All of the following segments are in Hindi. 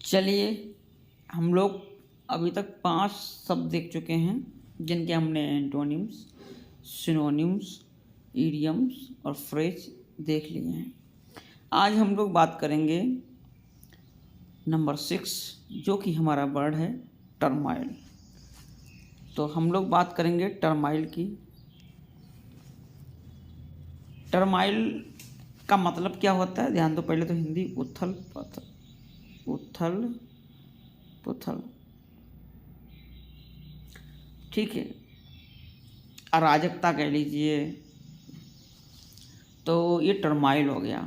चलिए, हम लोग अभी तक 5 शब्द देख चुके हैं जिनके हमने एंटोनिम्स, सिनोनिम्स, इडियम्स और फ्रेज देख लिए हैं। आज हम लोग बात करेंगे नंबर 6 जो कि हमारा वर्ड है टर्माइल। तो हम लोग बात करेंगे टर्माइल की। टर्माइल का मतलब क्या होता है, ध्यान दो। पहले तो हिंदी उथल पुथल, ठीक है, अराजकता कह लीजिए, तो ये टर्माइल हो गया।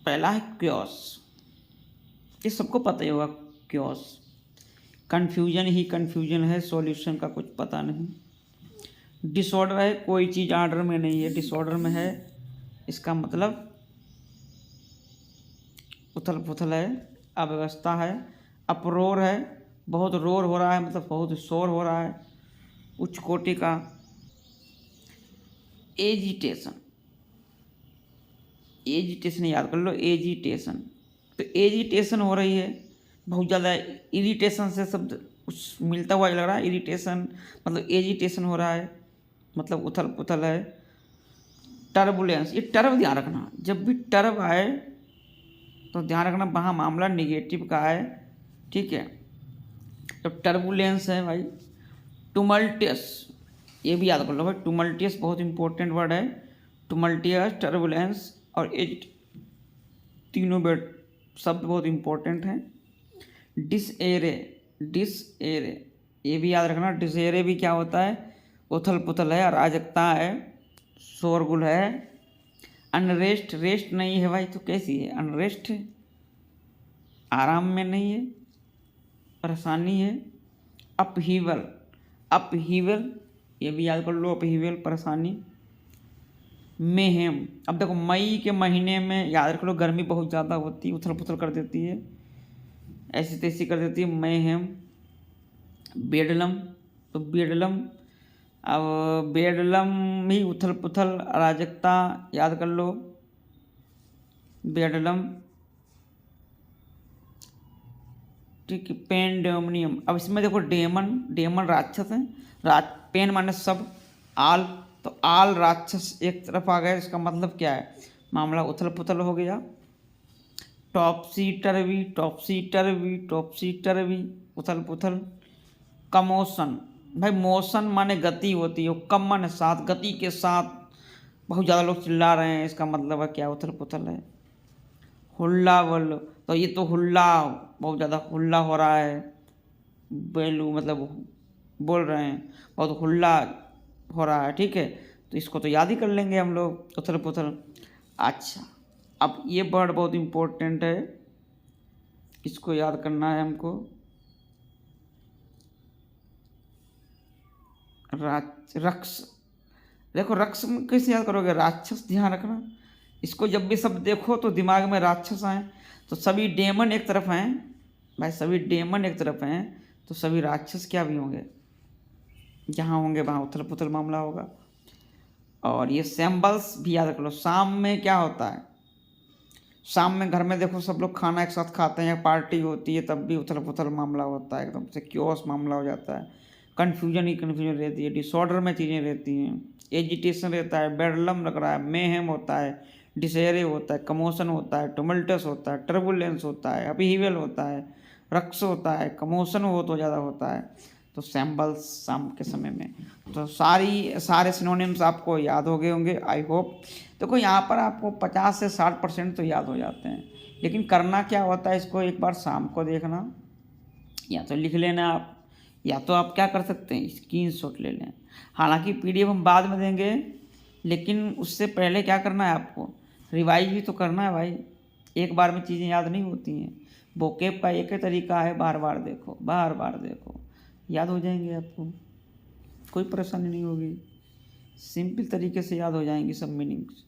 पहला है क्योस, ये सबको पता ही होगा। क्योस कन्फ्यूजन ही कन्फ्यूजन है, सॉल्यूशन का कुछ पता नहीं। डिसऑर्डर है, कोई चीज़ ऑर्डर में नहीं है, डिसऑर्डर में है, इसका मतलब उथल पुथल है, अव्यवस्था है। अपरोर है, बहुत रोर हो रहा है, मतलब बहुत शोर हो रहा है, उच्च कोटि का। एजिटेशन याद कर लो, एजिटेशन। तो एजिटेशन हो रही है, बहुत ज़्यादा। इरिटेशन से शब्द कुछ मिलता हुआ लग रहा है, इरिटेशन मतलब एजिटेशन हो रहा है, मतलब उथल पुथल है। टर्बुलेंस, ये टर्ब ध्यान रखना, जब भी टर्ब आए तो ध्यान रखना वहाँ मामला निगेटिव का है, ठीक है। तो टर्बुलेंस है भाई। टुमल्टियस, ये भी याद कर लो भाई, टुमल्टियस बहुत इंपॉर्टेंट वर्ड है। टुमल्टियस, टर्बुलेंस और एज, तीनों वर्ड शब्द बहुत इंपॉर्टेंट हैं। डिसएरे, ये भी याद रखना। डिसएरे भी क्या होता है, उथल पुथल है, अराजकता है, शोरगुल है। अनरेस्ट, रेस्ट नहीं है भाई तो कैसी है, अनरेस्ट है, आराम में नहीं है, परेशानी है। अपहीवल, ये भी याद कर लो, अपहीवल परेशानी। मेहम, अब देखो मई के महीने में याद रख लो गर्मी बहुत ज़्यादा होती है, उथल पुथल कर देती है, ऐसी तैसी कर देती है, मेहम। बेडलम, तो बेडलम, अब बेडलम भी उथल पुथल अराजकता, याद कर लो बेडलम, ठीक है। पेंडेमनियम, अब इसमें देखो डेमन राक्षस है, पेन माने सब, आल, तो आल राक्षस एक तरफ आ गए, इसका मतलब क्या है, मामला उथल पुथल हो गया। टॉपसी टर्वी, उथल पुथल। कमोशन, भाई मोशन माने गति होती है, कम माने साथ, गति के साथ बहुत ज़्यादा लोग चिल्ला रहे हैं, इसका मतलब है क्या, उथल पुथल है। हुल्ला बल, तो ये तो हुल्ला, बहुत ज़्यादा हुल्ला हो रहा है, बेलू मतलब बोल रहे हैं, बहुत हुल्ला हो रहा है, ठीक है। तो इसको तो याद ही कर लेंगे हम लोग, उथल पुथल। अच्छा, अब ये वर्ड बहुत इम्पोर्टेंट है, इसको याद करना है हमको। रक्स, देखो रक्स में कैसे याद करोगे, राक्षस, ध्यान रखना। इसको जब भी शब्द देखो तो दिमाग में राक्षस आए, तो सभी डेमन एक तरफ हैं भाई, सभी डेमन एक तरफ हैं, तो सभी राक्षस क्या भी होंगे, जहाँ होंगे वहाँ उथल पुथल मामला होगा। और ये सैम्बल्स भी याद रख लो। शाम में क्या होता है, शाम में घर में देखो सब लोग खाना एक साथ खाते हैं, पार्टी होती है, तब भी उथल पुथल मामला होता है, एकदम से क्योस मामला हो जाता है। कन्फ्यूजन ही कन्फ्यूजन रहती है, डिसऑर्डर में चीज़ें रहती हैं, एजिटेशन रहता है, बेडलम लग रहा है, मेहम होता है, डिसेरे होता है, कमोशन होता है, टुमल्टस होता है, टर्बुलेंस होता है, अपहीवल होता है, रक्स होता है, कमोशन हो तो ज़्यादा होता है। तो सैम्बल्स शाम के समय में, तो सारे सिनोनिम्स आपको याद हो गए होंगे, आई होप। देखो यहाँ पर आपको 50 से 60% तो याद हो जाते हैं, लेकिन करना क्या होता है, इसको एक बार शाम को देखना, या तो लिख लेना आप, या तो आप क्या कर सकते हैं, स्क्रीनशॉट ले लें। हालांकि पीडीएफ हम बाद में देंगे, लेकिन उससे पहले क्या करना है आपको, रिवाइज भी तो करना है भाई, एक बार में चीज़ें याद नहीं होती हैं। वोकैब का एक ही तरीका है, बार बार देखो, याद हो जाएंगे आपको, कोई परेशानी नहीं होगी, सिंपल तरीके से याद हो जाएंगी सब मीनिंग्स।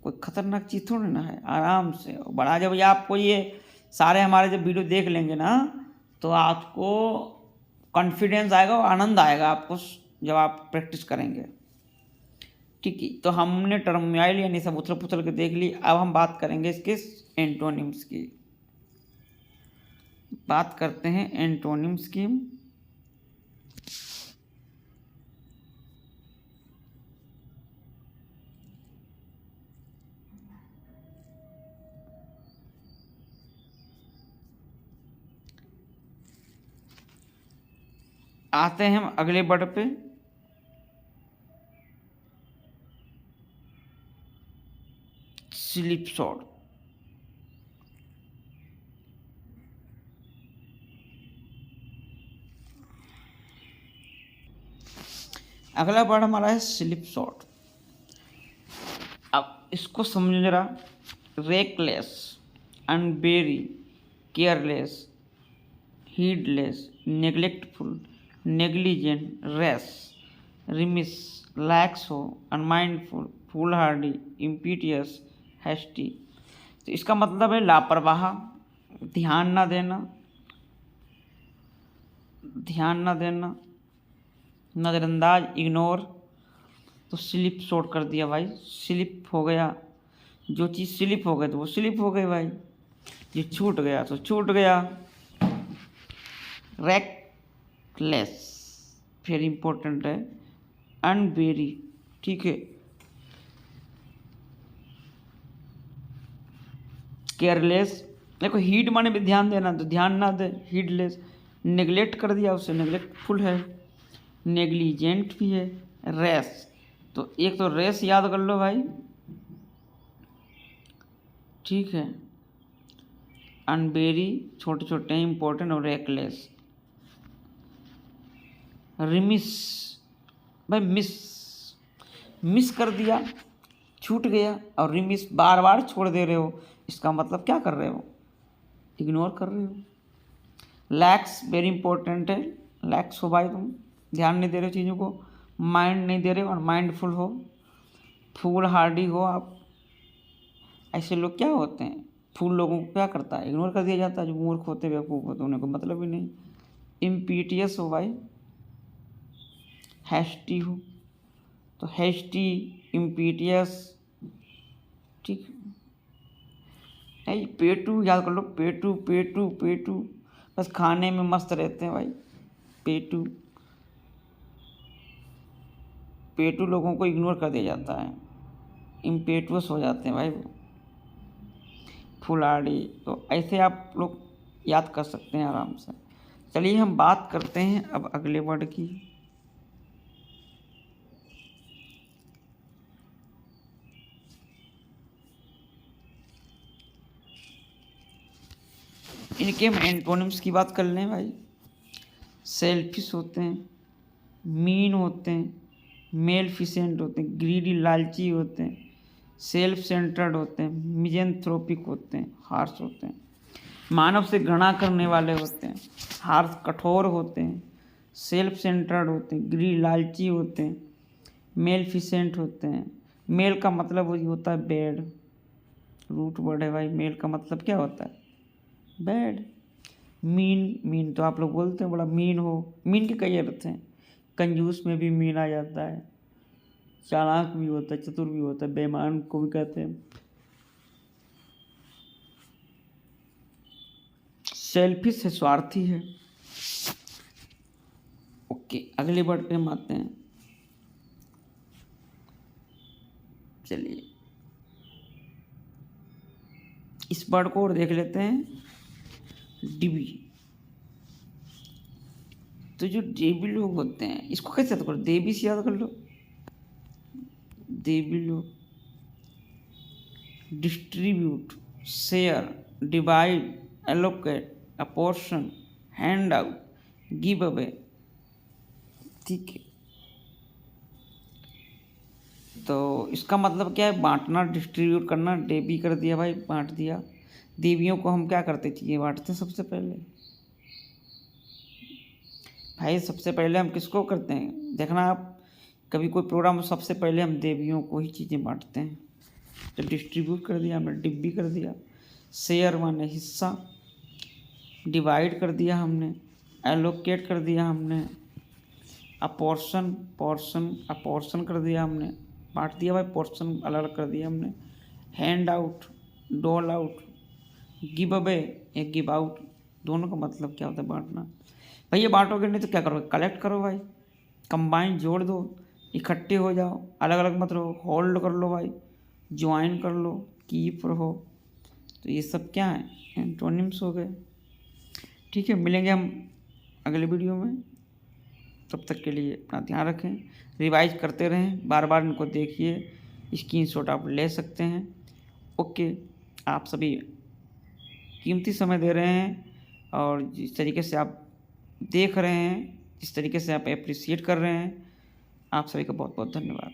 कोई खतरनाक चीज़ थोड़ी ना है, आराम से बड़ा। जब ये आपको ये सारे हमारे जब वीडियो देख लेंगे ना, तो आपको कॉन्फिडेंस आएगा और आनंद आएगा आपको, जब आप प्रैक्टिस करेंगे। ठीक है, तो हमने टर्मिनल यानी सब उथल पुथल के देख ली। अब हम बात करेंगे इसके एंटोनिम्स की। बात करते हैं एंटोनिम्स की। आते हैं हम अगले वर्ड पे। स्लिपशॉट। अगला वर्ड हमारा है स्लिपशॉट। अब इसको समझो जरा। Reckless, unwary, careless, heedless, neglectful, negligent, rash, remiss, lax हो, अनमाइंडफुल, फूलहार्डी, इम्पीटियस, हैस्टी। तो इसका मतलब है लापरवाह, ध्यान ना देना, नज़रअंदाज, इग्नोर। तो स्लिप शॉट कर दिया भाई, स्लिप हो गया। जो चीज़ स्लिप हो गई तो वो स्लिप हो गई भाई, ये छूट गया तो छूट गया। रेकलेस फिर इम्पोर्टेंट है, अनवेरी, ठीक है, केयरलेस। देखो हीड माने भी ध्यान देना, तो ध्यान ना दे, हीडलेस। नेग्लेक्ट कर दिया उसे, नेग्लेक्टफुल है। नेग्लिजेंट भी है। रेस, तो एक तो रेस याद कर लो भाई, ठीक है। अनवेरी छोटे छोटे इंपॉर्टेंट, और रेकलेस। रिमिस भाई, मिस कर दिया, छूट गया। और रिमिस बार बार छोड़ दे रहे हो, इसका मतलब क्या कर रहे हो, इग्नोर कर रहे हो। लैक्स वेरी इंपॉर्टेंट है, लैक्स हो भाई, तुम ध्यान नहीं दे रहे हो चीज़ों को, माइंड नहीं दे रहे हो, और माइंडफुल हो, फूल हार्डी हो आप। ऐसे लोग क्या होते हैं, फूल लोगों को क्या करता है, इग्नोर कर दिया जाता है। जो मूर्ख होते बेवकूफ़ होते उन्हें को मतलब ही नहीं। इम्पीटियस हो भाई, हैस्टी हो, तो हैस्टी, इम्पीटियस, ठीक है। पेटू याद कर लो, पेटू पेटू पेटू, बस खाने में मस्त रहते हैं भाई, पेटू। पेटू लोगों को इग्नोर कर दिया जाता है, इम्पेटुअस हो जाते हैं भाई वो। फुलाड़ी, तो ऐसे आप लोग याद कर सकते हैं आराम से। चलिए हम बात करते हैं अब अगले वर्ड की। इनके हम एंटोनिम्स की बात कर लें भाई। सेल्फिश होते हैं, मीन होते हैं, मेलफिसेंट होते हैं, ग्रीडी लालची होते हैं, सेल्फ सेंटर्ड होते हैं, मिजेंथ्रोपिक होते हैं, हार्श होते हैं, मानव से घृणा करने वाले होते हैं, हार्श कठोर होते हैं, सेल्फ सेंटर्ड होते हैं, ग्रीडी लालची होते हैं, मेलफिसेंट होते हैं। मेल का मतलब वही होता है बैड, रूट वर्ड है भाई। मेल का मतलब क्या होता है, बैड। मीन तो आप लोग बोलते हैं बड़ा मीन हो, मीन के कई अर्थ हैं। कंजूस में भी मीन आ जाता है, चालाक भी होता है, चतुर भी होता है, बेईमान को भी कहते हैं। सेल्फिश है, स्वार्थी है। ओके, अगले वर्ड पे हम आते हैं। चलिए इस वर्ड को और देख लेते हैं, डिबी। तो जो देवी लोग होते हैं, इसको कैसे याद करो, देवी से याद कर लो। देवी लोग, distribute, share, divide, allocate, apportion, hand out, give away, ठीक है। तो इसका मतलब क्या है, बांटना, डिस्ट्रीब्यूट करना। देवी कर दिया भाई, बांट दिया। देवियों को हम क्या करते, चीज़ें बांटते हैं सबसे पहले भाई। सबसे पहले हम किसको करते हैं, देखना आप कभी कोई प्रोग्राम, सबसे पहले हम देवियों को ही चीज़ें बांटते हैं। तो डिस्ट्रीब्यूट कर दिया हमने, डिब्बी कर दिया। शेयर माने हिस्सा, डिवाइड कर दिया हमने, एलोकेट कर दिया हमने, अपोर्शन, पोर्शन, अपोर्शन कर दिया हमने, बांट दिया भाई, पोर्शन अलग अलग कर दिया हमने। हैंड आउट, डोल आउट, गिव अवे या गिव आउट, दोनों का मतलब क्या होता है बांटना। भाई ये बांटोगे नहीं तो क्या करोगे, कलेक्ट करो भाई, कंबाइन जोड़ दो, इकट्ठे हो जाओ, अलग अलग मत रहो, होल्ड कर लो भाई, ज्वाइन कर लो, कीप रहो। तो ये सब क्या है, एंटोनिम्स हो गए। ठीक है, मिलेंगे हम अगले वीडियो में। तब तक के लिए अपना ध्यान रखें, रिवाइज करते रहें, बार बार इनको देखिए, स्क्रीनशॉट आप ले सकते हैं। ओके, आप सभी कीमती समय दे रहे हैं और जिस तरीके से आप देख रहे हैं, जिस तरीके से आप एप्रिशिएट कर रहे हैं, आप सभी का बहुत बहुत धन्यवाद।